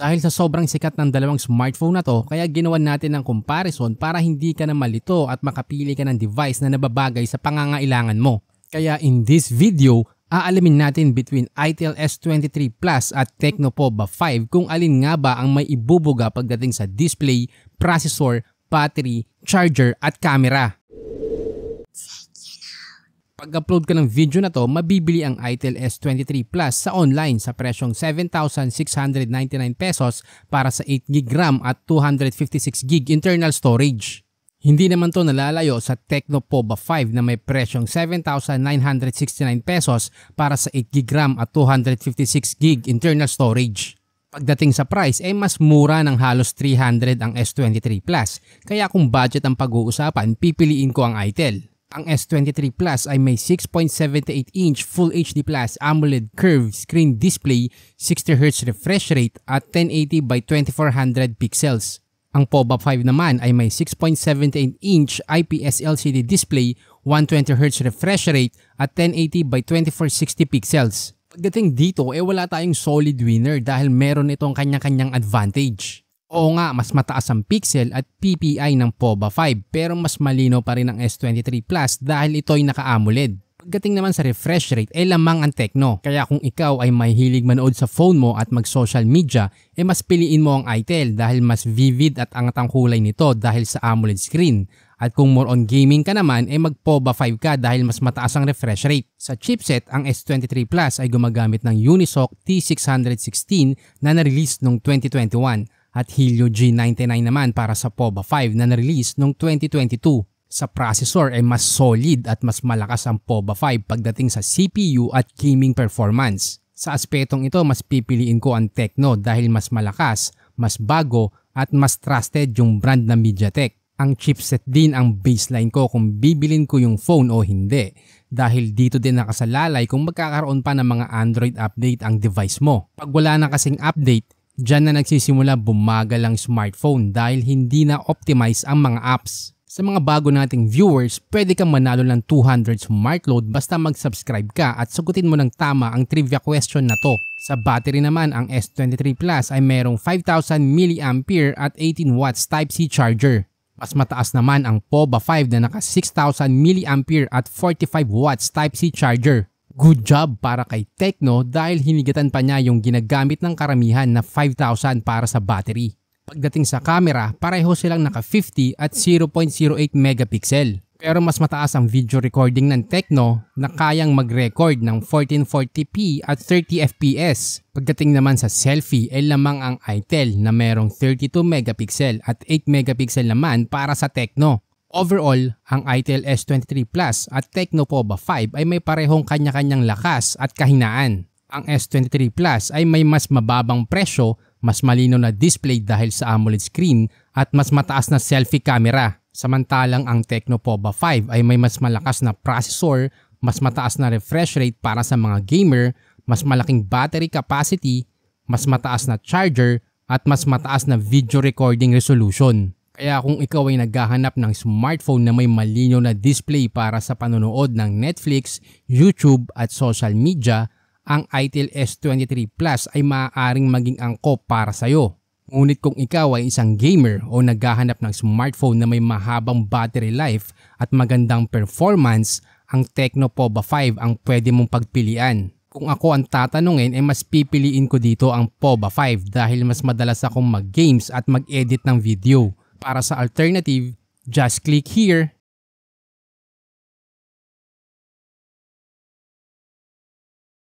Dahil sa sobrang sikat ng dalawang smartphone na to, kaya ginawan natin ng comparison para hindi ka na malito at makapili ka ng device na nababagay sa pangangailangan mo. Kaya in this video, aalamin natin between Itel S23 Plus at Tecno POVA 5 kung alin nga ba ang may ibubuga pagdating sa display, processor, battery, charger at camera. Pag-upload ka ng video na to, mabibili ang Itel S23 Plus sa online sa presyong 7,699 pesos para sa 8GB RAM at 256GB internal storage. Hindi naman to nalalayo sa Tecno POVA 5 na may presyong 7,969 pesos para sa 8GB RAM at 256GB internal storage. Pagdating sa price ay mas mura ng halos 300 ang S23 Plus, kaya kung budget ang pag-uusapan, pipiliin ko ang Itel. Ang S23 Plus ay may 6.78-inch Full HD Plus AMOLED curved screen display, 60Hz refresh rate at 1080 by 2400 pixels. Ang POVA 5 naman ay may 6.78-inch IPS LCD display, 120Hz refresh rate at 1080 by 2460 pixels. Pagdating dito wala tayong solid winner dahil meron itong kanya-kanyang advantage. Oo nga, mas mataas ang pixel at PPI ng POVA 5 pero mas malinaw pa rin ang S23 Plus dahil ito'y naka-AMOLED. Pagdating naman sa refresh rate lamang ang Tecno, kaya kung ikaw ay mahilig manood sa phone mo at mag-social media, mas piliin mo ang Itel dahil mas vivid at angat ang kulay nito dahil sa AMOLED screen. At kung more on gaming ka naman, mag-POVA 5 ka dahil mas mataas ang refresh rate. Sa chipset, ang S23 Plus ay gumagamit ng Unisoc T616 na na-release noong 2021. At Helio G99 naman para sa POVA 5 na na-release noong 2022. Sa processor ay mas solid at mas malakas ang POVA 5 pagdating sa CPU at gaming performance. Sa aspetong ito, mas pipiliin ko ang Tecno dahil mas malakas, mas bago at mas trusted yung brand na MediaTek. Ang chipset din ang baseline ko kung bibilin ko yung phone o hindi. Dahil dito din nakasalalay kung magkakaroon pa ng mga Android update ang device mo. Pag wala na kasing update, diyan na nagsisimula bumagal ang smartphone dahil hindi na optimize ang mga apps. Sa mga bago nating viewers, pwede kang manalo ng 200 smart load basta mag-subscribe ka at sagutin mo ng tama ang trivia question na to. Sa battery naman, ang S23 Plus ay merong 5,000 mAh at 18 watts Type-C charger. Mas mataas naman ang POVA 5 na naka 6,000 mAh at 45 watts Type-C charger. Good job para kay Tecno dahil hinigatan pa niya yung ginagamit ng karamihan na 5,000 para sa battery. Pagdating sa camera, pareho silang naka 50 at 0.08 megapixel. Pero mas mataas ang video recording ng Tecno na kayang mag-record ng 1440p at 30 fps. Pagdating naman sa selfie lamang ang Itel na merong 32 megapixel at 8 megapixel naman para sa Tecno. Overall, ang Itel S23 Plus at Tecno POVA 5 ay may parehong kanya-kanyang lakas at kahinaan. Ang S23 Plus ay may mas mababang presyo, mas malinaw na display dahil sa AMOLED screen at mas mataas na selfie camera. Samantalang ang Tecno POVA 5 ay may mas malakas na processor, mas mataas na refresh rate para sa mga gamer, mas malaking battery capacity, mas mataas na charger at mas mataas na video recording resolution. Kaya kung ikaw ay naghahanap ng smartphone na may malinaw na display para sa panonood ng Netflix, YouTube at social media, ang Itel S23 Plus ay maaaring maging angkop para sa'yo. Ngunit kung ikaw ay isang gamer o naghahanap ng smartphone na may mahabang battery life at magandang performance, ang Tecno POVA 5 ang pwede mong pagpilian. Kung ako ang tatanungin mas pipiliin ko dito ang POVA 5 dahil mas madalas akong mag-games at mag-edit ng video. Para sa alternative, just click here